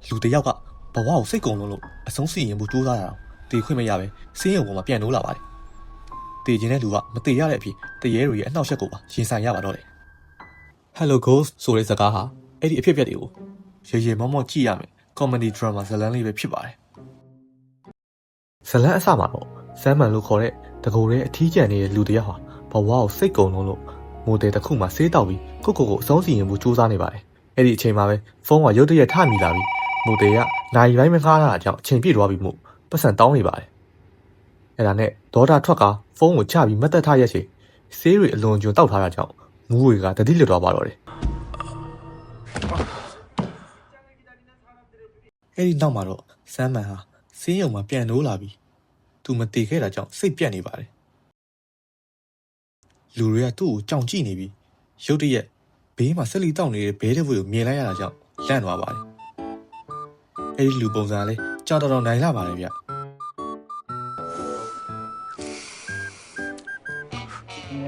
လူတယောက်ကဘဝကိုစိတ်ကုံလုံးလို့အဆုံးစီရင်မှုကြိုးစားတာတော့တေခွင့်မရပဲစင်းရုံပေါ်မှာပြန်နိုးလာပါတယ်တေခြင်းတဲ့လူကမတေရတဲ့အဖြစ်တရေတွေရဲ့အနှောက်အယှက်ကိုပါရင်ဆိုင်ရပါတော့တယ် Hello Ghost ဆိုတဲ့စကားဟာအဲ့ဒီအဖြစ်အပျက်တွေကိုရေရေမောမောကြည့်ရမယ် comedy drama ဇာတ်လမ်းလေးပဲဖြစ်ပါတယ်ဇာတ်လမ်းအစမှာတော့ဆမ်မန်လို့ခေါ်တဲ့တကူရဲ့အထီးကျန်နေတဲ့လူတယောက်ဟာဘဝကိုစိတ်ကုံလုံးလို့မိုတယ်တစ်ခုမှဆေးတောက်ပြီးကိုအဆုံးစီရင်မှုကြိုးစားနေပါတယ်အဲ့ဒီအချိန်မှာပဲဖုန်းကရုတ်တရက်ထမိလာပြီးမိုတယ်ကနိုင်ပိုင်းမခါတာကြောင့်အချိန်ပြည့်သွားပြီမို့ပတ်စံတောင်းနေပါတယ်အဲ့ဒါနဲ့ဒေါတာထွက်ကဖုန်းကိုချပြီးမတ်တက်ထားရက်ချိန်ဆေးတွေအလွန်ကျွံတောက်ထားတာကြောင့်မူးတွေကတတိလွတ်သွားပါတော့တယ်အဲ့ဒီနောက်မှာတော့ဆမ်မန်ဟာဆေးရုံမှာပြန်နိုးလာပြီးသူမတည်ခဲ့တာကြောင့်စိတ်ပြတ်နေပါတယ်လူတွေကသူ့ကိုကြောင်ကြည့်နေပြီးရုတ်တရက်ဘေးမှာဆက်လီတောက်နေတဲ့ဘဲတဲ့ဝေကိုမြင်လိုက်ရတာကြောင့်လန့်သွားပါတယ်အဲ့ဒီလူပုံစံလေးကြောင်တော်နိုင်လာပါတယ်ဗျ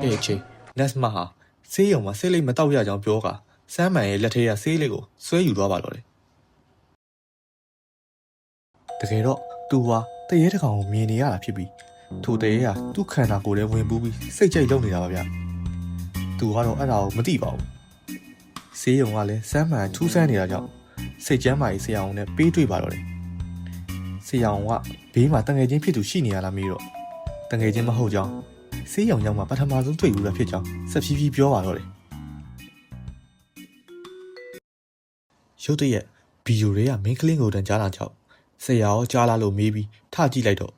အဲ့အချိန်နက်စ်မဟာဆေးရုံမှာဆေးလိပ်မတောက်ရကြောင်းပြောကဆမ်မန်ရဲ့လက်ထဲကဆေးလိပ်ကိုဆွဲယူသွားပါတော့တယ်တကယ်တော့သူဟာတရေတကောင်ကိုမြင်နေရတာဖြစ်ပြီးထိုတရေကသူ့ခန္ဓာကိုယ်ထဲဝင်ပူးပြီးစိတ်ကြိုက်လုံနေတာပါဗျသူကတော့အဲ့ဒါကိုမသိပါဘူးဆေးရုံကလည်းဆမ်မန်ထူးဆန်းနေတာကြောင့်စိတ်ကျမ်းမာရေးဆရာအောင်နဲ့ပေးတွေ့ပါတော့တယ်ဆရာအောင်ကဘေးမှာတငယ်ချင်းဖြစ်သူရှိနေရလားမေးတော့တငယ်ချင်းမဟုတ်ကြောင်းဆေးရုံရောက်မှပထမဆုံးတွေ့ဘူးတာဖြစ်ကြောင်းဆက်ဖြည်းဖြည်းပြောပါတော့တယ်ရုတ်တရက်ဗီဒီယိုတွေကမင်းကလင်းကိုတန်ကြားလာကြောက်ဆရာရောကြားလာလို့မေးပြီးထကြည့်လိုက်တော့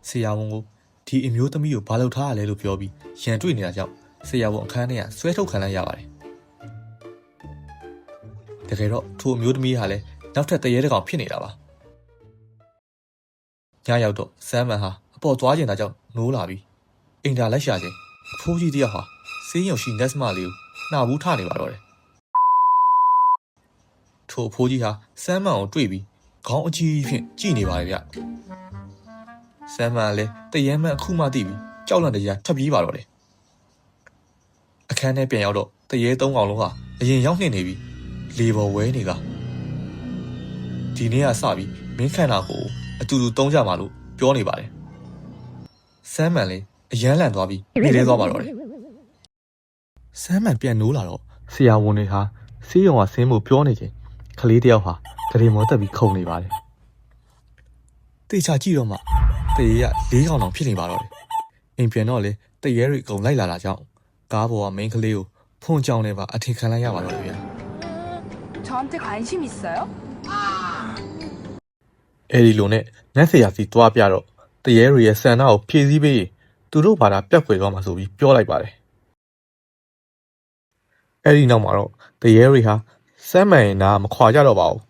ဆရာဝန်ကိုဒီအမျိုးသမီးကိုဘာလုပ်ထားရလဲလို့ပြောပြီးရန်တွေ့နေတာကြောင့်ဆရာဝန်အခန်းထဲကဆွဲထုတ်ခံလိုက်ရပါတယ်တကယ်တော့ထိုအမျိုးသမီးဟာလည်းနောက်ထပ်တရေတကောင်ဖြစ်နေတာပါညရောက်တော့ဆမ်မန်ဟာအပေါ်သွားကျင်တာကြောင့်နိုးလာပြီးအင်တာလိုက်ရှာခြင်းအဖိုးကြီးတယောက်ဟာဆေးရုံရှိနက်စ်မလေးကိုနှာဘူးထနေပါတော့တယ်ထိုအဖိုးကြီးဟာဆမ်မန်ကိုတွေ့ပြီးခေါင်းအကြီးဖြင့်ကြည့်နေပါတယ်ဗျဆမ်မန်လည်းတရမ်းမှန်အခုမှသိပြီးကြောက်လန့်တရားထွက်ပြေးပါတော့တယ်အခန်းထဲပြန်ရောက်တော့တရေသုံးကောင်လုံးဟာအရင်ရောက်နေပြီးလေပေါ်ဝဲနေကဒီနေ့ကစပြီးမင်းခန္ဓာကိုအတူတူတုံးကြမှာလို့ပြောနေပါတယ်ဆမ်မန်လည်းအယမ်းလန့်သွားပြီးနေလဲသွားပါတော့တယ်ဆမ်မန်ပြန်နိုးလာတော့ဆရာဝန်တွေဟာဆေးရုံကဆင်းဖို့ပြောနေချိန်ကလေးတယောက်ဟာဂရေမောတက်ပြီးခုန်နေပါတယ်တေချာကြည့်တော့မှတရေက၄ကောင်တောင်ဖြစ်နေပါတော့တယ်အိမ်ပြန်တော့လေတရေတွေအကုန်လိုက်လာတာကြောင့်ကားပေါ်ကမင်းကလေးကိုဖုန်ကြောင်နေပါအထင်ခံလိုက်ရပါတော့တယ်ဗျာ저한테 관심 있어요? အဲ့ဒီလိုနဲ့နတ်ဆရာစီတွားပြတော့တရေတွေရဲ့ဆန္ဒကိုဖြည့်ဆည်းပေးသူတို့ဘာသာပြတ်ခွေသွားမှာဆိုပြီးပြောလိုက်ပါတယ်အဲ့ဒီနောက်မှာတော့တရေတွေဟာဆမ်မန်ရဲ့နားမခွာကြတော့ပါဘူး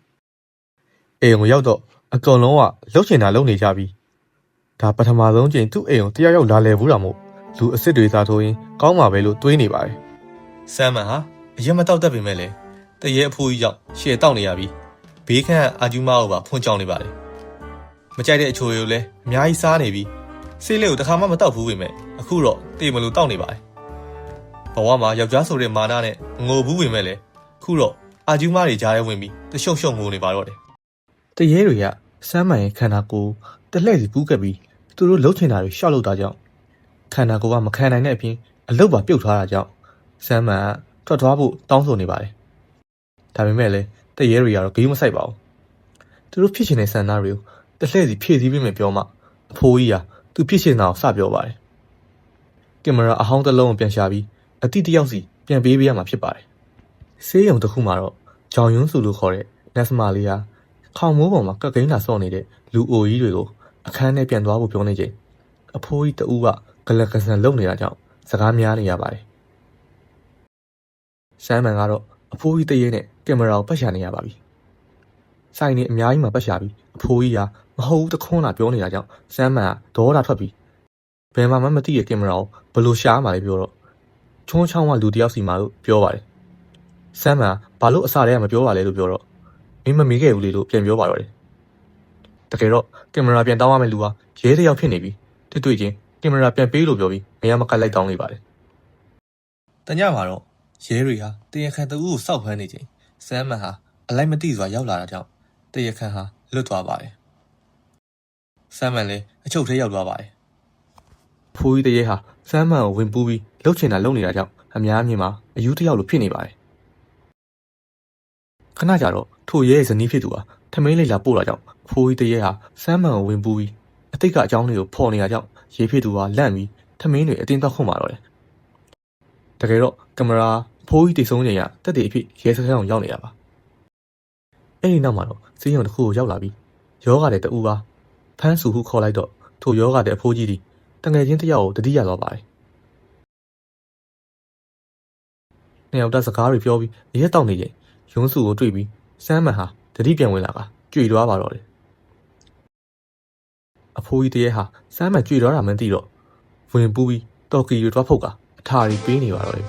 အိမ်ကိုရောက်တော့အကုန်လုံးကလှုပ်ချင်တာလုပ်နေကြပြီးဒါပထမဆုံးချိန်သူ့အိမ်ကိုတယောက်လာလဲဘူးတာမို့လူအစ်စ်တွေစားထိုးရင်ကောင်းမှာပဲလို့တွေးနေပါတယ်ဆမ်မန်ဟာအရင်မတောက်တတ်ပေမဲ့လည်းတရေအဖိုးကြီးကြောင့်ရှယ်တောက်နေရပြီးဘေးခန့်အာကျူမကိုပါဖွင့်ကြောင်နေပါတယ်မကြိုက်တဲ့အချိုတွေကိုလည်းအများကြီးစားနေပြီးဆေးလေးကိုတစ်ခါမှမတောက်ဘူးပေမဲ့အခုတော့တေမလို့တောက်နေပါတယ်ဘဝမှာယောက်ျားဆိုတဲ့မာနနဲ့ငိုဘူးပေမဲ့လည်းခုတော့အာကျူမတွေကြားထဲဝင်ပြီးတရှုံရှုံငိုနေပါတော့တယ်တရေတွေကဆမ်မန်ရဲ့ခန္ဓာကိုယ်တလှည့်စီပူးကပ်ပြီးသူတို့လှုပ်ချင်တာတွေရှောက်လုပ်တာကြောင့်ခန္ဓာကိုယ်ကမခံနိုင်တဲ့အပြင်အလုတ်ပါပြုတ်ထားတာကြောင့်ဆမ်မန်ကထွက်သွားဖို့တောင်းဆိုနေပါတယ်ဒါပေမဲ့လည်းတရေတွေကတော့ဂိမ်းမဆိုင်ပါဘူးသူတို့ဖြစ်ချင်တဲ့ဆန္ဒတွေကိုတလှည့်စီဖြည့်ဆည်းပေးမယ်ပြောမှအဖိုးကြီးကသူဖြစ်ချင်တာကိုစပြောပါတယ်ကင်မရာအဟောင်းတစ်လုံးကိုပြန်ရှာပြီးအတိတယောက်စီပြန်ပေးရမှာဖြစ်ပါတယ်ဆေးရုံတစ်ခုမှာတော့ဂျောင်ယွန်းစုလို့ခေါ်တဲ့နက်စမာလေးဟာခေါင်မိုးပေါ်မှာကက်ကိန်းလာဆော့နေတဲ့လူအိုကြီးတွေကိုအခန်းထဲပြန်သွားဖို့ပြောနေချိန်အဖိုးကြီးတဦးကဂလက်ကဆန်လုံနေတာကြောင့်စကားများနေရပါတယ်ဆမ်မန်ကတော့အဖိုးကြီးတရေနဲ့ကင်မရာကိုပတ်ရှာနေရပါပြီဆိုင်နေအများကြီးမှာပတ်ရှာပြီးအဖိုးကြီးကမဟုတ်ဘူးတခွန်းလာပြောနေတာကြောင့်ဆမ်မန်ကဒေါသထွက်ပြီးဘယ်မှမသိတဲ့ကင်မရာကိုဘယ်လိုရှာမှလဲပြောတော့ချုံးချောင်းကလူတယောက်စီမှာလို့ပြောပါတယ်ဆမ်မန်ဘာလို့အစတည်းကမပြောပါလဲလို့ပြောတော့မင်းမမေးခဲ့ဘူးလေလို့ပြန်ပြောပါတော့တယ်တကယ်တော့ကင်မရာပြန်တောင်းရမယ့်လူဟာရဲတယောက်ဖြစ်နေပြီးတွေ့ချင်းကင်မရာပြန်ပေးလို့ပြောပြီးမရမကလိုက်တောင်းနေပါတယ် တညမှာတော့ရဲတွေဟာတရားခံတအူးကိုစောက်ဖမ်းနေချိန်ဆမ်းမန်ဟာအလိုက်မတိစွာရောက်လာတာကြောင့်တရားခံဟာလွတ်သွားပါတယ်ဆမ်းမန်လည်းအချုပ်ထဲရောက်သွားပါတယ်ဖိုးကြီးတရေဟာဆမ်းမန်ကိုဝင်ပူးပြီးလှုပ်ချင်တာလုပ်နေတာကြောင့်အများအမြင်မှာအယူတစ်ယောက်လိုဖြစ်နေပါတယ်ခဏကြာတော့ထိုရဲရဲ့ဇနီးဖြစ်သူဟာထမင်းလေးလာပို့တာကြောင့်ဖိုးကြီးတရေဟာဆမ်းမန်ကိုဝင်ပူးပြီးအတိတ်ကအကြောင်းတွေကိုဖော်နေတာကြောင့်ရဲဖြစ်သူဟာလန့်ပြီးထမင်းတွေအတင်းတောက်ခွန်มาတော့တယ်တကယ်တော့ကင်မရာဖိုးကြီးတိတ်ဆုံးချိန်ကတက်တည်အဖြစ်ရဲစခန်းအောင်ရောက်နေတာပါအဲ့ဒီနောက်မှာတော့စီးရုံတစ်ခုကိုရောက်လာပြီးယောဂတဲ့တူပါဖန်းစုဟုခေါ်လိုက်တော့ထိုယောဂတဲ့အဖိုးကြီးဒီတငယ်ချင်းတစ်ယောက်ကိုတတိယသွားပါတယ်နှစ်ယောက်တစကားတွေပြောပြီးရဲတောက်နေချိန်ရုံးစုကိုတွေ့ပြီးစမ်းမန်ဟာတတိပြန်ဝင်လာကကြွေသွားပါတော့တယ်အဖိုးကြီးတရေဟာစမ်းမန်ကြွေသွားတာမှန်းသိတော့ဝင်ပူးပြီးတော်ကီရွေသွားဖုတ်ကအထာရီပေးနေပါတော့တယ်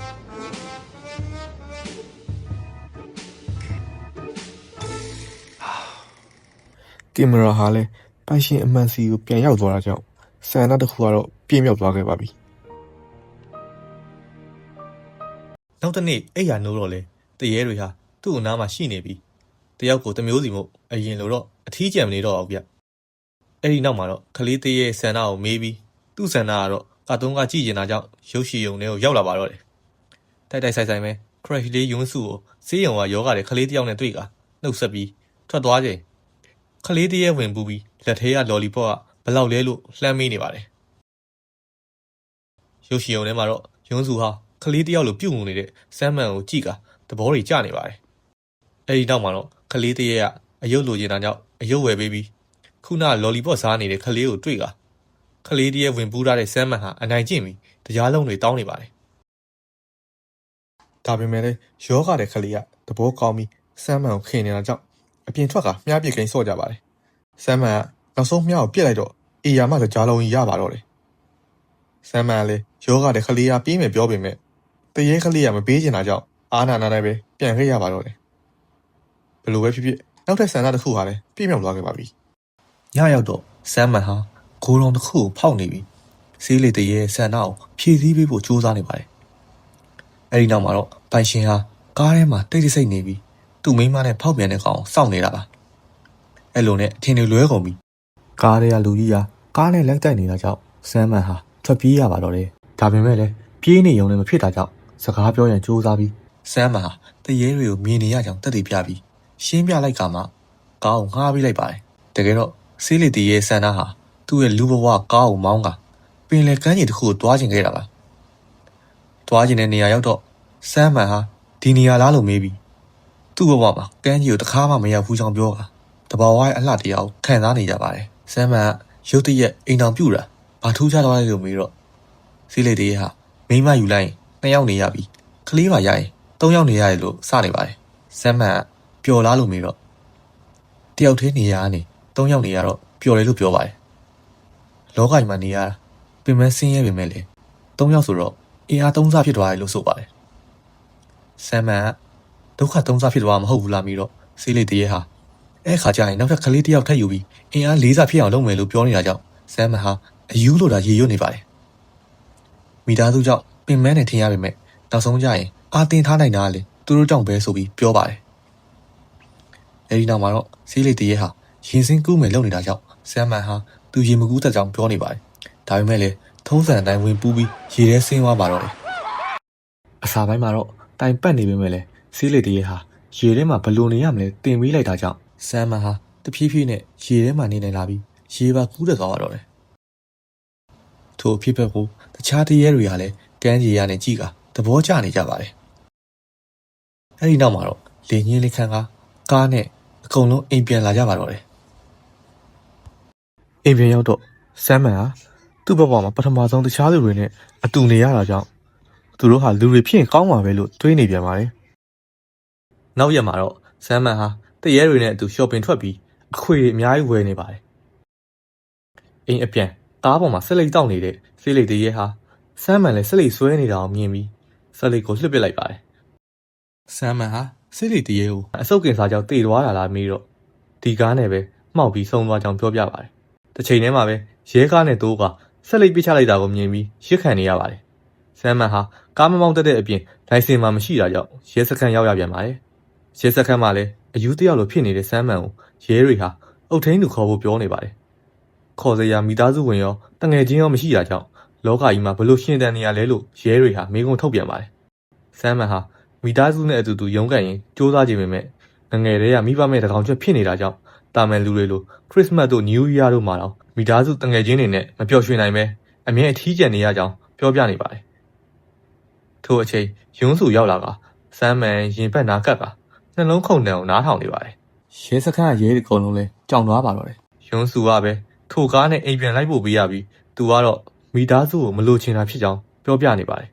ကင်မရာဟာလည်းပိုင်ရှင်အမှန်စီကိုပြန်ရောက်သွားတာကြောင့်ဆန္ဒတစ်ခုကတော့ပြင်းမြောက်သွားခဲ့ပါပြီနောက်တစ်နေ့အဲ့ရနိုးတော့လေတရေတွေဟာသူ့အနားမှာရှိနေပြီတယောက်ကိုတမျိုးစီမို့အရင်လိုတော့အထီးကျန်မနေတော့အောင်ဗျအဲ့ဒီနောက်မှာတော့ခလေးတရေဆန္ဒကိုမေးပြီးသူ့ဆန္ဒကတော့ကာတုံးကကြည့်နေတာကြောင့်ရုပ်ရှင်ရုံထဲကိုရောက်လာပါတော့တယ်တိုက်တိုက်ဆိုင်ဆိုင်ပဲခရက်လေးယွန်းစုကိုစေးရုံကယောဂတဲ့ခလေးတယောက်နဲ့တွေ့ကနှုတ်ဆက်ပြီးထွက်သွားချိန်ခလေးတရေဝင်ပူးပြီးလက်ထဲကလော်လီပေါ့ကဘလောက်လဲလို့လှမ်းမေးနေပါတယ်ရုပ်ရှင်ရုံထဲမှာတော့ယွန်းစုဟာခလေးတယောက်လိုပြုတ်ငုံနေတဲ့စမ်းမန်ကိုကြည့်ကသဘောတွေကျနေပါတယ်အဲ့ဒီနောက်မှာတော့ခလေးတရေကအယုတ်လိုချင်တာကြောင့်အယုတ်ဝယ်ပေးပြီးခုနလော်လီပေါ့စားနေတဲ့ခလေးကိုတွေ့ကခလေးတရေဝင်ပူးထားတဲ့စမ်းမန်ဟာအနိုင်ကျင့်ပြီးတရားလုံးတွေတောင်းနေပါတယ်ဒါပေမဲ့လည်းယောဂတဲ့ခလေးကသဘောကောင်းပြီးစမ်းမန်ကိုခင်နေတာကြောင့်အပြင်ထွက်ကမြားပစ်ကိန်းဆော့ကြပါတယ်စမ်းမန်ကနောက်ဆုံးမြားကိုပြစ်လိုက်တော့အေယာမကြားလုံးကြီးရပါတော့တယ်စမ်းမန်ကလည်းယောဂတဲ့ခလေးကပြီးမယ်ပြောပေမဲ့တရေခလေးကမပေးချင်တာကြောင့်အာနာနာနဲ့ပဲပြန်ခဲ့ရပါတော့တယ်ဘယ်လိုပဲဖြစ်ဖြစ်နောက်ထပ်ဆန္ဒတစ်ခုဟာလည်းပြည့်မြောက်သွားခဲ့ပါပြီညရောက်တော့စမ်းမန်ဟာဂိုးလုံးတစ်ခုကိုဖောက်နေပြီးဆေးလေတရေဆန္ဒကိုဖြည့်ဆည်းပေးဖို့ကြိုးစားနေပါတယ်အဲ့ဒီနောက်မှာတော့ပိုင်ရှင်ဟာကားထဲမှာတိတ်တိတ်ဆိတ်နေပြီးသူ့မိန်းမနဲ့ဖောက်ပြန်တဲ့ကောင်စောင့်နေတာပါအဲ့လိုနဲ့အထင်တွေလွဲကုန်ပြီးကားထဲကလူကြီးကကားနဲ့လက်တိုက်နေတာကြောင့်စမ်းမန်ဟာထွက်ပြေးရပါတော့တယ်ဒါပေမဲ့လည်းပြေးနေုံနဲ့မဖြစ်တာကြောင့်စကားပြောရန်ကြိုးစားပြီးစမ်းမန်ဟာတရေတွေကိုမြင်နေရကြောင်းတက်တည်ပြပြီးရှင်းပြလိုက်ကမှကားကိုငှားပေးလိုက်ပါတယ်တကယ်တော့ဆေးလီတီရဲ့ဆန္ဒဟာသူ့ရဲ့လူဘဝကားကိုမောင်းကပင်လယ်ကမ်းခြေတစ်ခုကိုတွားကျင်ခဲ့တာပါတွားကျင်တဲ့နေရာရောက်တော့စမ်းမန်ဟာဒီနေရာလားလို့မေးပြီးသူ့ဘဝမှာကမ်းခြေကိုတစ်ခါမှမရောက်ဘူးကြောင်းပြောတာတဘာဝရဲ့အလှတရားကိုခံစားနေကြပါတယ်စမ်းမန်ကရုတ်တရက်အိမ်တော်ပြူတာဘာထူးခြားသွားလဲလို့မေးတော့ဆေးလီတီဟာမိန်းမယူလိုက်ရင်2ယောက်နေရပြီကလေးပါရရင်3ယောက်နေရတယ်လို့စနေပါတယ်စမ်းမန်ကပျော်လားလို့မေးတော့တယောက်တည်းနေရကနေ3ယောက်နေရတော့ပျော်တယ်လို့ပြောပါတယ်လောကကြီးမှာနေရပင်မဆင်းရဲပေမဲ့လေ3ယောက်ဆိုတော့အင်အား3ဆဖြစ်သွားတယ်လို့ဆိုပါတယ်ဆမ်မန်ကဒုက္ခ3ဆဖြစ်သွားမှာမဟုတ်ဘူးလားမေးတော့ဆေးလေးတရေဟာအဲ့ခါကျရင်နောက်ထပ်ကလေးတယောက်ထပ်ယူပြီးအင်အား4ဆဖြစ်အောင်လုပ်မယ်လို့ပြောနေတာကြောင့်ဆမ်မန်ဟာအယူလို့တာရေရွတ်နေပါတယ်မိသားစုကြောင့်ပင်မနဲ့ထင်ရပေမဲ့နောက်ဆုံးကျရင်အာတင်ထားနိုင်တာလေသူတို့ကြောင့်ပဲဆိုပြီးပြောပါတယ်အဲဒီနောက်မှာတော့ဆေးလေးတရေဟာရင်စင်းကူးမယ်လုပ်နေတာကြောင့်ဆမ်မန်ဟာသူရေမကူးတဲ့ကြောင့်ပြောနေပါတယ်ဒါပေမဲ့လည်းထုံးစံအတိုင်းဝင်ပူးပြီးရေထဲဆင်းသွားပါတော့တယ်အစာပိုင်းမှာတော့တိုင်ပတ်နေပေမဲ့လည်းဆေးလေးတရေဟာရေထဲမှာဘလို့နေရမလဲတင်ပေးလိုက်တာကြောင့်ဆမ်မန်ဟာတဖြည်းဖြည်းနဲ့ရေထဲမှာနေနေလာပြီးရေပါကူးတက်သွားပါတော့တယ်ထို့ဖြစ်ဖက်ကိုတခြားတရေတွေကလည်းကမ်းခြေရနဲ့ကြည့်ကသဘောကျနေကြပါတယ်အဲဒီနောက်မှာတော့လေညင်းလေးခန်းကားနဲ့အကုန်လုံးအိမ်ပြန်လာကြပါတော့တယ်အိမ်ပြန်ရောက်တော့ဆမ်မန်ဟာသူ့ဘဝမှာပထမဆုံးတခြားလူတွေနဲ့အတူနေရတာကြောင့်သူတို့ဟာလူတွေဖြစ်ရင်ကောင်းမှာပဲလို့တွေးနေပြန်ပါတယ်နောက်ရက်မှာတော့ဆမ်မန်ဟာတရေတွေနဲ့အတူရှော့ပင်ထွက်ပြီးအခွေတွေအများကြီးဝယ်နေပါတယ်အိမ်အပြန်ကားပေါ်မှာဆက်လက်တောက်နေတဲ့ဆေးလိတ်တရေဟာဆမ်မန်လည်းဆက်လက်ဆွဲနေတာကိုမြင်ပြီးဆက်လက်ကိုလှစ်ပစ်လိုက်ပါတယ်ဆမ်မန်ဟာဆေးလိတ်တရေကိုအဆုတ်ကင်စာကြောင့်တေသွားတာလားမေးတော့ဒီကားနဲ့ပဲမှောက်ပြီးဆုံးသွားကြောင်းပြောပြပါတယ်တစ်ချိန်တည်းမှာပဲရဲကားနဲ့တိုးကဆက်လက်ပစ်ချလိုက်တာကိုမြင်ပြီးရစ်ခံနေရပါတယ် ဆမ်မန်ဟာကားမမောင်းတတ်တဲ့အပြင်လိုင်စင်မှမရှိတာကြောင့်ရဲစခန်းရောက်ရပြန်ပါတယ်ရဲစခန်းမှာလည်းအယူတယောက်လိုဖြစ်နေတဲ့ဆမ်မန်ကိုရဲတွေဟာအုတ်ထင်းသူခေါ်ဖို့ပြောနေပါတယ်ခေါ်စရာမိသားစုဝင်ရောတငယ်ချင်းရောမရှိတာကြောင့်လောကကြီးမှာဘလို့ရှင်တန်နေရလဲလို့ရဲတွေဟာမိကုံထုတ်ပြန်ပါတယ်ဆမ်မန်ဟာမိသားစုနဲ့အတူတူရုန်းကန်ရင်စူးစမ်းကြည့်ပေမဲ့ငယ်တည်းကမိဘမဲ့တကောင်ချက်ဖြစ်နေတာကြောင့်တာမန်လူတွေလိုခရစ်စမတ်တို့နယူးရီးယားတို့မှာတော့မိသားစုတငယ်ချင်းတွေနဲ့မပျော်ရွှင်နိုင်ပဲအမြဲအထီးကျန်နေရကြောင်းပြောပြနေပါတယ်ထို့အချိန်ယွန်းစုရောက်လာကဆမ်မန်ရင်ဘတ်နာကပ်ကနှလုံးခုန်နှံကိုနားထောင်နေပါတယ်ရဲစခန်းကရဲအကုန်လုံးလဲကြောင်သွားပါတော့တယ်ယွန်းစုကပဲထိုကားနဲ့အိမ်ပြန်လိုက်ဖို့ပေးရပြီးသူကတော့မိသားစုကိုမလိုချင်တာဖြစ်ကြောင်းပြောပြနေပါတယ်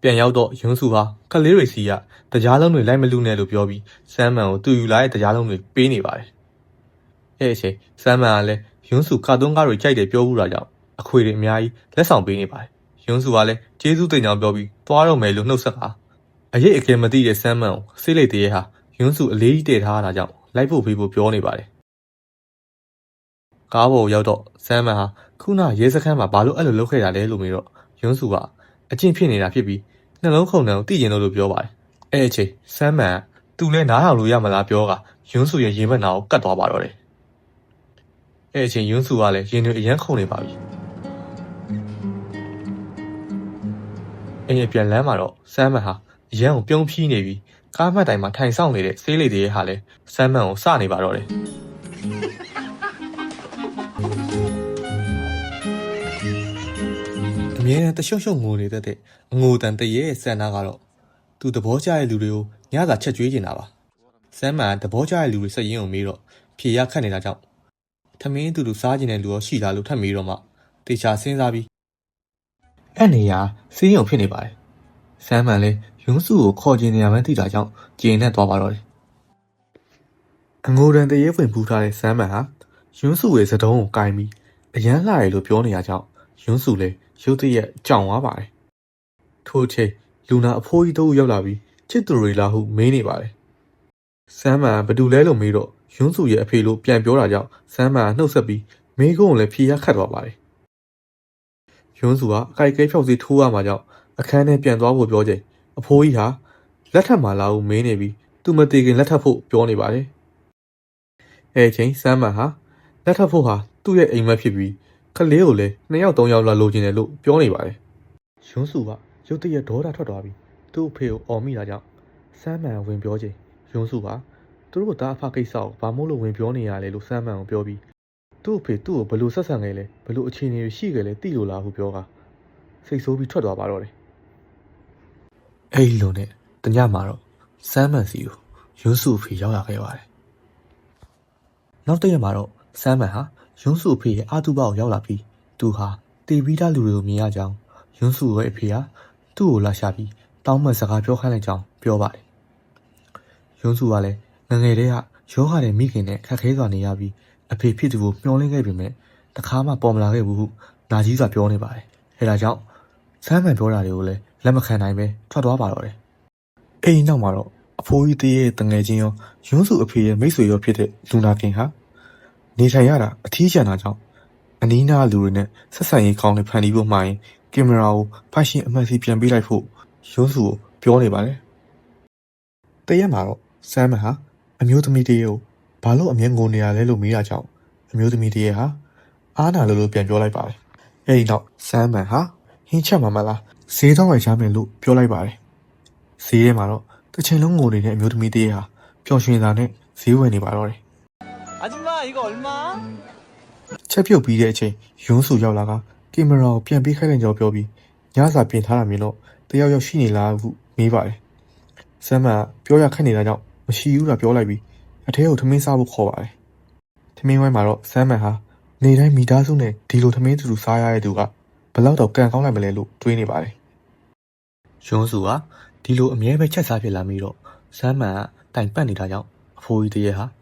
ပြန်ရောက်တော့ယွန်းစုဟာကလေးတွေစီကတရားလုံးတွေလိုက်မလူနဲ့လို့ပြောပြီးဆမ်မန်ကိုသူယူလာတဲ့တရားလုံးတွေပေးနေပါတယ်အဲ့အချိန်ဆမ်မန်ကလည်းယွန်းစုကာတွန်းကားတွေကြိုက်တယ်ပြောဘူးတာကြောင့်အခွေတွေအများကြီးလက်ဆောင်ပေးနေပါတယ်ယွန်းစုကလည်းကျေးဇူးတင်ကြောင်းပြောပြီးသွားတော့မယ်လို့နှုတ်ဆက်ကအရေးအကဲမသိတဲ့ဆမ်မန်ကိုဆေးလိတ်တရေဟာယွန်းစုအလေးကြီးတည်ထားတာကြောင့်လိုက်ဖို့ဖေးဖို့ပြောနေပါတယ်ကားပေါ်ရောက်တော့ဆမ်မန်ဟာခုနရဲစခန်းမှာဘာလို့အဲ့လိုလုပ်ခဲ့တာလဲလို့မေးတော့ယွန်းစုကအကျင့်ဖြစ်နေတာဖြစ်ပြီးနှလုံးခုန်တယ်ကိုသိကျင်လို့ပြောပါတယ်အဲ့အချိန်ဆမ်မန်ကသူလဲနားထောင်လို့ရမလားပြောကယွန်းစုရဲ့ရင်ဘတ်နာကိုကတ်သွားပါတော့တယ်အဲ့အချိန်ယွန်းစုကလည်းရင်တွေအရန်ခုန်နေပါပြီအဲ့ပြန်လမ်းမှာတော့ဆမ်မန်ဟာရန်ကိုပြုံးဖြီးနေပြီးကားမှတ်တိုင်မှာထိုင်ဆောင်နေတဲ့ဆေးလိတ်တွေဟာလည်းဆမ်မန်ကိုစနေပါတော့တယ်အမြဲတမ်းတရှုံရှုံငိုနေတဲ့အငိုတန်တရေရဲ့ဆန္ဒကတော့သူသဘောကျတဲ့လူတွေကိုညစာချက်ကျွေးနေတာပါဆမ်မန်ကသဘောကျတဲ့လူတွေစက်ရင်းကိုမေးတော့ဖြေရခတ်နေတာကြောင့်ထမင်းအတူတူစားကျင်တဲ့လူရောရှိလားလို့ထပ်မေးတော့မှတေချာစဉ်းစားပြီးအဲ့နေရာစီးရုံဖြစ်နေပါတယ်ဆမ်မန်လည်းယွန်းစုကိုခေါ်ကျင်နေရမှန်းသိတာကြောင့်ကျင်းနဲ့သွားပါတော့တယ်အငိုတန်တရေဝင်ပူးထားတဲ့ဆမ်မန်ဟာယွန်းစုရဲ့စတုံးကိုကိုင်ပြီးအရန်လှတယ်လို့ပြောနေရကြောင်းယွန်းစုလည်းရုတ်တရက်ကြောင်သွားပါတယ်ထို့ချိန်လူနာအဖိုးကြီးတို့ရောက်လာပြီးချစ်သူတွေလားဟုမေးနေပါတယ်ဆမ်မန်ဘယ်သူလဲလို့မေးတော့ယွန်းစုရဲ့အဖေလို့ပြန်ပြောတာကြောင့်ဆမ်မန်နှုတ်ဆက်ပြီးမေးခွန်းကိုလည်းဖြေရခတ်သွားပါတယ်ယွန်းစုကအကိုက်ကဲဖြောက်စီထိုးရမှာကြောင့်အခန်းထဲပြန်သွားဖို့ပြောချိန်အဖိုးကြီးဟာလက်ထပ်မှာလာဟုမေးနေပြီးသူမတေခင်လက်ထပ်ဖို့ပြောနေပါတယ်အဲ့ချိန်ဆမ်မန်ဟာလက်ထပ်ဖို့ဟာသူ့ရဲ့အိမ်မက်ဖြစ်ပြီးကလေးကိုလည်း2ယောက်3ယောက်လာလိုချင်တယ်လို့ပြောနေပါတယ်ယွန်းစုကရုတ်တရက်ဒေါသထွက်သွားပြီးသူ့အဖေကိုအော်မိတာကြောင့်ဆမ်မန်ဝင်ပြောချိန်ယွန်းစုကသူတို့သားအဖကိစ္စကိုဘာမို့လို့ဝင်ပြောနေရလဲလို့ဆမ်မန်ကိုပြောပြီးသူ့အဖေသူ့ကိုဘယ်လိုဆက်ဆံခဲ့လဲဘယ်လိုအခြေအနေတွေရှိခဲ့လဲသိလို့လားဟုပြောကစိတ်ဆိုးပြီးထွက်သွားပါတော့တယ်အဲ့ဒီလိုနဲ့တညမှာတော့ဆမ်မန်စီကိုယွန်းစုအဖေရောက်လာခဲ့ပါတယ်နောက်တစ်ရက်မှာတော့ဆမ်မန်ဟာယွန်းစုအဖေရဲ့အာတုဘကိုရောက်လာပြီးသူဟာတေပြီးသားလူတွေကိုမြင်ရကြောင်းယွန်းစုရဲ့အဖေဟာသူ့ကိုလာရှာပြီးတောင်းပန်စကားပြောခိုင်းလိုက်ကြောင်းပြောပါတယ်ယွန်းစုကလည်းငယ်တည်းကယောဂတဲ့မိခင်နဲ့ခက်ခဲစွာနေရပြီးအဖေဖြစ်သူကိုမျှော်လင့်ခဲ့ပေမဲ့တခါမှပေါ်မလာခဲ့ဘူးဟုနာကြီးစွာပြောနေပါတယ်အဲဒါကြောင့်ဆမ်မန်ပြောတာတွေကိုလည်းလက်မခံနိုင်ပဲထွက်သွားပါတော့တယ်အဲ့ဒီနောက်မှာတော့အဖိုးကြီးသေးရဲ့တငယ်ချင်းရောယွန်းစုအဖေရဲ့မိတ်ဆွေရောဖြစ်တဲ့လူနာခင်ဟာနေထိုင်ရတာအထီးကျန်တာကြောင့်အနီးနားလူတွေနဲ့ဆက်ဆံရေးကောင်းတဲ့ဖန်တီးဖို့မှရင်ကင်မရာကိုဖိုင်ရှင်အမှန်စီပြန်ပေးလိုက်ဖို့ယွန်းစုကိုပြောနေပါတယ်တရက်မှာတော့ဆမ်မန်ဟာအမျိုးသမီးတရေကိုဘာလို့အမြဲငိုနေရလဲလို့မေးတာကြောင့်အမျိုးသမီးတရေဟာအားနာလို့ပြန်ပြောလိုက်ပါတယ်အဲ့ဒီနောက်ဆမ်မန်ဟာဟင်းချက်မှာမလားဈေးတော့ရရမယ်လို့ပြောလိုက်ပါတယ်ဈေးထဲမှာတော့တစ်ချိန်လုံးငိုနေတဲ့အမျိုးသမီးတရေဟာပျော်ရွှင်တာနဲ့ဈေးဝယ်နေပါတော့တယ်아줌마 이거 얼마? ချက်ပြုတ်ပြီးတဲ့အချိန်ယွန်းစုရောက်လာကကင်မရာကိုပြန်ပေးခိုင်းလိုက်ကြောင်းပြောပြီးညစာပြင်ထားတာမြင်တော့တယောက်ယောက်ရှိနေလားဟုမေးပါတယ်ဆမ်မန်ကပြောရခက်နေတာကြောင့်မရှိဘူးလားပြောလိုက်ပြီးအထဲကိုထမင်းစားဖို့ခေါ်ပါတယ်ထမင်းဝိုင်းမှာတော့ဆမ်မန်ဟာနေတိုင်းမိသားစုနဲ့ဒီလိုထမင်းတူတူစားရတဲ့သူကဘယ်လောက်တော့ကန်ကောင်းလိုက်မလဲလို့တွေးနေပါတယ်ယွန်းစုကဒီလိုအမြဲပဲချက်စားဖြစ်လာပြီးတော့ဆမ်မန်ကတိုင်ပတ်နေတာကြောင့်အဖိုးကြီးတရေဟာ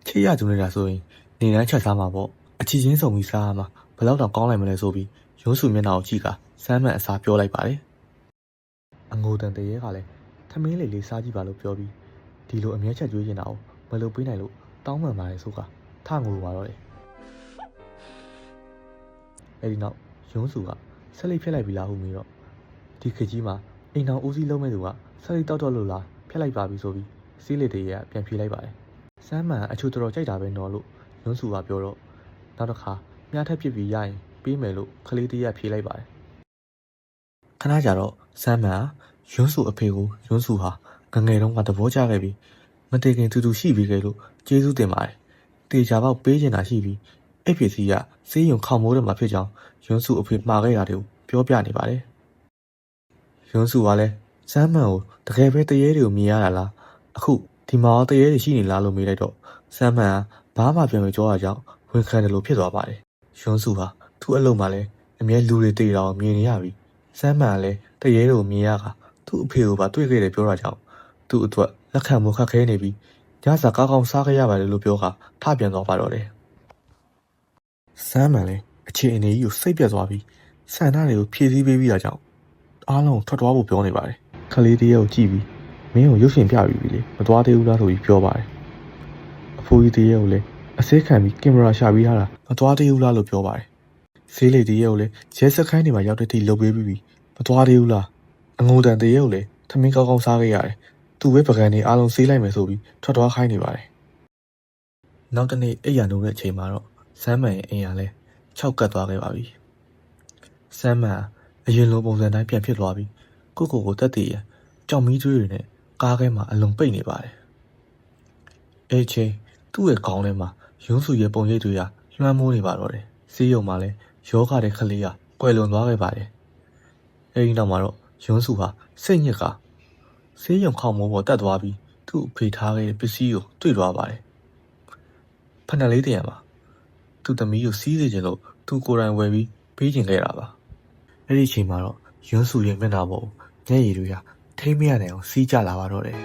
ချစ်ရသူနေတာဆိုရင်နေတိုင်းချက်စားမှာပေါ့အချီချင်းစုံပြီးစားရမှာဘယ်လောက်တော့ကောင်းလိုက်မလဲဆိုပြီးယွန်းစုမျက်နှာကိုကြည့်ကဆမ်မန်အစားပြောလိုက်ပါတယ်အငိုတန်တရေကလည်းထမင်းလေးစားကြည့်ပါလို့ပြောပြီးဒီလိုအမြဲချက်ကျွေးနေတာကိုမလုပ်ပေးနိုင်လို့တောင်းပန်ပါတယ်ဆိုကထငိုပါတော့တယ်အဲ့ဒီနောက်ယွန်းစုကဆက်လက်ဖြစ်လိုက်ပြီလားဟုမေးတော့ ဒီခေတ်ကြီးမှာအိမ်တော်ဦးစီးလုံးမဲ့သူကဆက်လက်တောက်တော့လို့လားဖျက်လိုက်ပါပြီဆိုပြီးစီးလေတရေကပြန်ဖြေလိုက်ပါတယ်စမ်းမှန်အချို့တော်ကြိုက်တာပဲနော်လို့လွန်းစုကပြောတော့နောက်တစ်ခါမြားထက်ဖြစ်ပြီးရရင်ပေးမယ်လို့ကလေးတရေကဖြေလိုက်ပါတယ်ခဏကြာတော့စမ်းမှန်ရွန်းစုအဖေကိုရွန်းစုဟာငငယ်တုန်းကသဘောကျခဲ့ပြီးမတေခင်တူတူရှိပြီးခဲ့လို့ကျေးဇူးတင်ပါတယ်တေချာပေါက်ပေးချင်တာရှိပြီးအဲ့ဖြစ်စီကစေးရုံခေါမိုးတယ်မှာဖြစ်ကြောင်းရွန်းစုအဖေမှားခဲ့တာတွေကိုပြောပြနေပါတယ်ရွန်းစုကလည်းစမ်းမှန်ကိုတကယ်ပဲတရေတွေကိုမြင်ရတာလားအခုဒီမှာတရေတွေရှိနေလားလို့မေးလိုက်တော့စမ်းမှန်ကဘာမှပြန်မပြောရကြောင်းဝန်ခံတယ်လို့ဖြစ်သွားပါတယ်ရွန်းစုဟာသူ့အလုံးမှာလည်းအမြဲလူတွေတေတာကိုမြင်နေရပြီးစမ်းမှန်ကလည်းတရေတွေကိုမြင်ရကသူ့အဖေကိုပါတွေ့ခဲ့တယ်ပြောတာကြောင့်သူ့အတွက်လက်ခံမှုခက်ခဲနေပြီးညစာကောင်းစားခဲ့ရပါတယ်လို့ပြောကထပြန်သွားပါတော့တယ်စမ်းမှန်လည်းအခြေအနေကြီးကိုစိတ်ပြတ်သွားပြီးဆန္ဒတွေကိုဖြည့်ဆည်းပေးပြီးတာကြောင့်အားလုံးထွက်သွားဖို့ပြောနေပါတယ်ခလေးတယောက်ကြည့်ပြီးမင်းကိုရုပ်ရှင်ပြပြီးလေမသွားသေးဘူးလားဆိုပြီးပြောပါတယ်အဖိုးကြီးတယောက်လည်းအစဲခံပြီးကင်မရာရှာပြီးထားတာမသွားသေးဘူးလားလို့ပြောပါတယ်ဈေးလေတယောက်လည်းရဲစခန်းတွေမှာရောက်တဲ့ထိလုပ်ပေးပြီးမသွားသေးဘူးလားအငုံတန်တယောက်လည်းသမင်းကောင်းစားခဲ့ရတယ်သူ့ပဲပကံတွေအားလုံးဆေးလိုက်မယ်ဆိုပြီးထွက်သွားခိုင်းနေပါတယ်နောက်တနေ့အိပ်ရနိုးတဲ့အချိန်မှာတော့စမ်းမှန်ရဲ့အိမ်ကလည်း၆ကတ်သွားခဲ့ပါပြီစမ်းမှန်အရင်လိုပုံစံတိုင်းပြန်ဖြစ်သွားပြီးကိုတက်တည်ရကြောင်မီးသွေးတွေနဲ့ကားခဲမှာအလုံးပိတ်နေပါတယ်အဲ့ချိန်သူ့ရဲ့ခေါင်းထဲမှာရုံးစုရဲ့ပုံရိပ်တွေကလွှမ်းမိုးနေပါတော့တယ်စီးရုံမှာလည်းယောဂတဲ့ခလေးကကွယ်လွန်သွားခဲ့ပါတယ်အဲဒီနောက်မှာတော့ရုံးစုဟာစိတ်ညစ်ကဆေးရုံခေါင်းမိုးပေါ်တက်သွားပြီးသူ့ဖေထားခဲ့တဲ့ပစ္စည်းကိုတွေ့သွားပါတယ်ဖဏလေးတရံမှာသူ့သမီးကိုစီးစေချင်လို့သူကိုယ်တိုင်ဝယ်ပြီးပေးချင်ခဲ့တာပါအဲ့ဒီအချိန်မှာတော့ရွန်းစုရဲ့မျက်နှာပေါ်မျက်ရည်တွေကထိမ့်မရနိုင်အောင်စီးကျလာပါတော့တယ်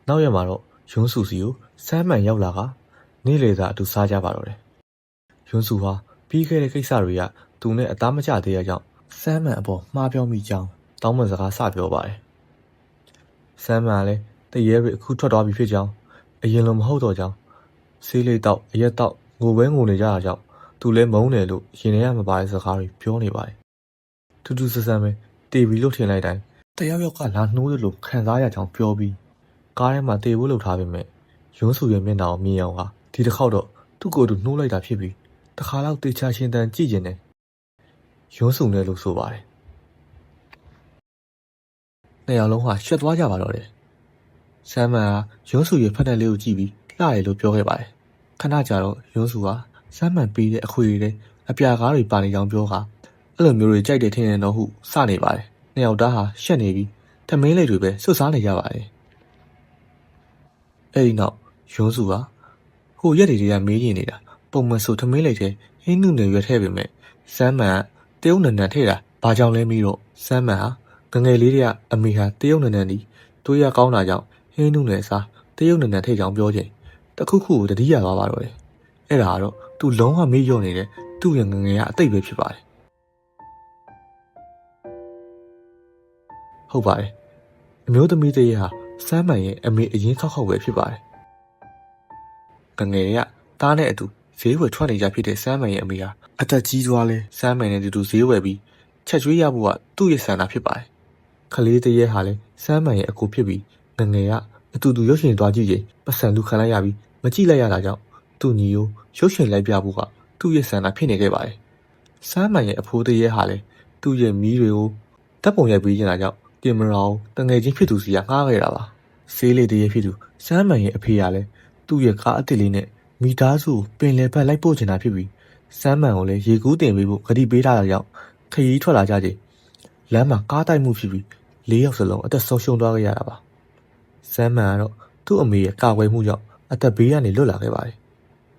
နောက်ရက်မှာတော့ရွန်းစုစီကိုစမ်းမှန်ရောက်လာကနေ့လေသာအတူစားကြပါတော့တယ်ရွန်းစုဟာပြီးခဲ့တဲ့ကိစ္စတွေကသူနဲ့အသားမကျသေးတဲ့ကြောင့်စမ်းမှန်အပေါ်မှားပြောမိကြောင်းတောင်းပန်စကားစပြောပါတယ်စမ်းမှန်လည်းတရေတွေအခုထွက်သွားပြီဖြစ်ကြောင်းအရင်လိုမဟုတ်တော့ကြောင်းဆေးလေးတောက်အရက်တောက်ငိုပဲငိုနေကြတာကြောင့်သူလည်းမုန်းတယ်လို့ရင်ထဲကမပါတဲ့စကားတွေပြောနေပါတယ်ထူးထူးဆန်းဆန်းပဲတေပြီးလို့ထင်လိုက်တိုင်းတယောက်ယောက်ကလာနှိုးရလို့ခံစားရကြောင်းပြောပြီးကားထဲမှာတေဖို့လှုပ်ထားပေမဲ့ရုံးစုရဲ့မျက်နှာကိုမြင်အောင်ကဒီတစ်ခေါက်တော့သူ့ကိုယ်သူနှိုးလိုက်တာဖြစ်ပြီးတခါတော့တေချာရှင်တန်ကြည့်ကျင်တယ်ရုံးစုနဲ့လို့ဆိုပါတယ်နှစ်ယောက်လုံးဟာရှက်သွားကြပါတော့တယ်ဆမ်းမန်ကရုံးစုရဲ့ဖက်တဲ့လေးကိုကြည့်ပြီးလှတယ်လို့ပြောခဲ့ပါတယ်ခဏကြာတော့ရုံးစုဟာစမ်းမှန်ပေးတဲ့အခွေတွေအပြာကားတွေပါနေကြောင်းပြောကအဲ့လိုမျိုးတွေကြိုက်တယ်ထင်တယ်တော့ဟုစနေပါတယ်နှစ်ယောက်သားဟာရှက်နေပြီးထမင်းလေးတွေပဲစွတ်စားနေကြပါတယ်အဲ့ဒီနောက်ရုံးစုကဟိုရက်တွေကမေးရင်နေတာပုံမှန်ဆိုထမင်းလေးထဲဟင်းနုနယ်ရွက်ထည့်ပေမဲ့စမ်းမှန်တရုတ်နန်နန်ထည့်တာဘာကြောင့်လဲမီးတော့စမ်းမှန်ဟာငငယ်လေးတွေကအမေဟာတရုတ်နန်နန်ဒီတွေးရကောင်းတာကြောင့်ဟင်းနုနယ်စားတရုတ်နန်နန်ထည့်ကြောင်းပြောချိန်တခုခုကိုတတိယသွားပါတော့တယ်အဲ့ဒါကတော့သူလုံးဝမေ့လျော့နေတဲ့သူ့ရဲ့ငငယ်ကအတိတ်ပဲဖြစ်ပါတယ်ဟုတ်ပါတယ်အမျိုးသမီးတရေဟာစမ်းမှန်ရဲ့အမေအရင်ခောက်ပဲဖြစ်ပါတယ်ငငယ်ကတားနဲ့အတူဈေးဝယ်ထွက်နေကြဖြစ်တဲ့စမ်းမှန်ရဲ့အမေဟာအသက်ကြီးသွားလဲစမ်းမှန်နဲ့တူဈေးဝယ်ပြီးချက်ကျွေးရဖို့ကသူ့ရဲ့ဆန္ဒဖြစ်ပါတယ်ခလေးတရေဟာလည်းစမ်းမှန်ရဲ့အကူဖြစ်ပြီးငငယ်ကအတူတူရုပ်ရှင်သွားကြည့်ချိန်ပတ်စံလူခံလိုက်ရပြီးမကြည့်လိုက်ရတာကြောင့်သူ့ညီကိုရုပ်ရှင်လိုက်ပြဖို့ကသူ့ရဲ့ဆန္ဒဖြစ်နေခဲ့ပါတယ်စမ်းမှန်ရဲ့အဖိုးတရေဟာလည်းသူ့ရဲ့မီးတွေကိုတပ်ပုံရိုက်ပေးနေတာကြောင့်ကင်မရာကိုတငယ်ချင်းဖြစ်သူစီကငှားခဲ့တာပါဆေးလေးတရေဖြစ်သူစမ်းမှန်ရဲ့အဖေကလည်းသူ့ရဲ့ကားအစ်စ်လေးနဲ့မိသားစုပင်လယ်ဘက်လိုက်ပို့ချင်တာဖြစ်ပြီးစမ်းမှန်ကိုလည်းရေကူးတင်ပေးဖို့ဂတိပေးထားတာကြောင့်ခရီးထွက်လာကြချိန်လမ်းမှာကားတိုက်မှုဖြစ်ပြီး၄ယောက်စလုံးအသက်ဆုံးရှုံးသွားခဲ့ရတာပါစမ်းမှန်ကတော့သူ့အမေရဲ့ကာကွယ်မှုကြောင့်အသက်ဘေးကနေလွတ်လာခဲ့ပါတယ်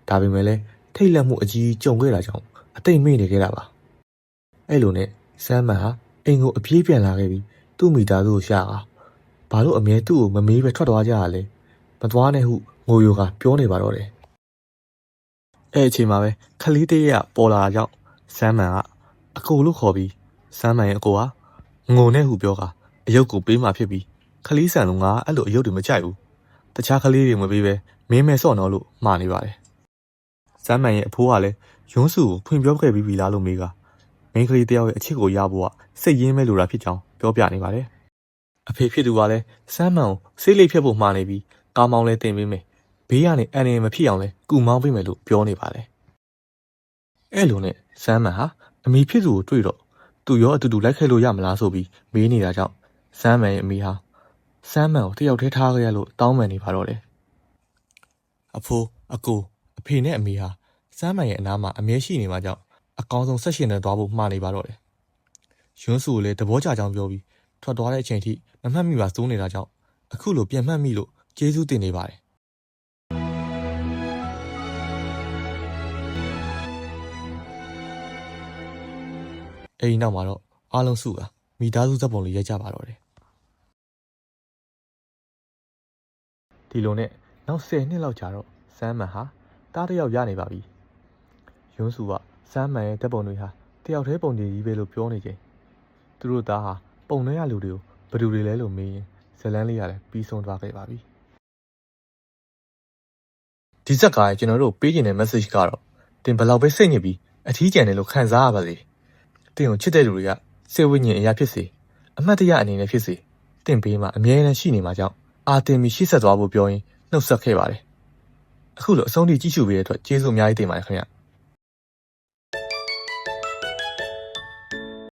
ဒါပေမဲ့လည်းထိတ်လန့်မှုအကြီးကြုံခဲ့တာကြောင့်အသိမေ့နေခဲ့တာပါအဲ့လိုနဲ့စမ်းမှန်ဟာအိမ်ကိုအပြေးပြန်လာခဲ့ပြီးသူ့မိသားစုကိုရှာတာဘာလို့အမြဲသူ့ကိုမမေးပဲထွက်သွားကြရလဲမသွားနဲ့ဟုငိုယိုကပြောနေပါတော့တယ်အဲ့အချိန်မှာပဲခလီးသေးရပေါ်လာတာကြောင့်စမ်းမှန်ကအကိုလို့ခေါ်ပြီးစမ်းမှန်ရဲ့အကိုဟာငုံနဲ့ဟုပြောကအယုတ်ကိုပေးမှဖြစ်ပြီးခလီးဆန်လုံးကအဲ့လိုအယုတ်တွေမကြိုက်ဘူးတခြားကလေးတွေမပေးပဲမင်းမဲဆော့နော်လို့မှားနေပါတယ်စမ်းမှန်ရဲ့အဖိုးကလည်း ယွန်းစုကိုဖွင့်ပြောခဲ့ပြီးပြီလားလို့မေးကမိန်းကလေးတယောက်ရဲ့အချစ်ကိုရဖို့ကစိတ်ရင်းမဲ့လိုတာဖြစ်ကြောင်းပြောပြနေပါတယ်အဖေဖြစ်သူကလည်းစမ်းမှန်ကိုစိတ်လိပ်ဖြတ်ဖို့မှားနေပြီးကားမောင်းလဲတင်ပေးမယ်ဘေးကနေအန်ရမဖြစ်အောင်လဲကူမောင်းပေးမယ်လို့ပြောနေပါတယ်အဲ့လိုနဲ့စမ်းမှန်ဟာအမေဖြစ်သူကိုတွေ့တော့သူရောအတူတူလိုက်ခဲ့လို့ရမလားဆိုပြီးမေးနေတာကြောင့်စမ်းမှန်ရဲ့အမေဟာစမ်းမှန်ကိုတယောက်တည်းထားခဲ့ရလို့တောင်းပန်နေပါတော့တယ်အဖိုးအကိုအဖေနဲ့အမေဟာစမ်းမှန်ရဲ့အနားမှာအမြဲရှိနေမှာကြောင့်အကောင်းဆုံးဆက်ရှင်နဲ့သွားဖို့မှားနေပါတော့တယ်ယွန်းစုကိုလည်းသဘောကျကြောင်းပြောပြီးထွက်သွားတဲ့အချိန်ထိမမှတ်မိပါစိုးနေတာကြောင့်အခုလိုပြန်မှတ်မိလို့ကျေးဇူးတင်နေပါတယ်အဲဒီနောက်မှာတော့အားလုံးစုကမိသားစုဇာတ်ပုံလေးရိုက်ကြပါတော့တယ်ဒီလိုနဲ့နောက်10နှစ်လောက်ကြာတော့စမ်းမှန်ဟာတားတစ်ယောက်ရနေပါပြီယွန်းစုကစမ်းမှန်ရဲ့ဓာတ်ပုံတွေဟာတယောက်တည်းပုံတွေကြီးပဲလို့ပြောနေချိန်သူတို့သားဟာပုံထဲရလူတွေကိုဘယ်သူတွေလဲလို့မေးရင်ဇလန်းလေးရတယ်ပြီးဆုံးသွားခဲ့ပါပြီဒီဇက်ကားကျွန်တော်တို့ပေးခြင်းတဲ့ message ကတော့တင်ဘယ်လောက်ပဲစိတ်ညစ်ပြီးအထီးကျန်တယ်လို့ခံစားရပါစေတင်ကိုချစ်တဲ့လူတွေကစိတ်ဝိညာဉ်အရာဖြစ်စေအမှတ်တရအနေနဲ့ဖြစ်စေတင်ပေးမှအမြဲတမ်းရှိနေမှာကြောင့်အာတင်ပြီးရှေ့ဆက်သွားဖို့ပြောရင်နှုတ်ဆက်ခဲ့ပါတယ်အခုလိုအဆုံးထိကြည့်ရှုပေးတဲ့အတွက်ကျေးဇူးအများကြီးတင်ပါတယ်ခင်ဗျ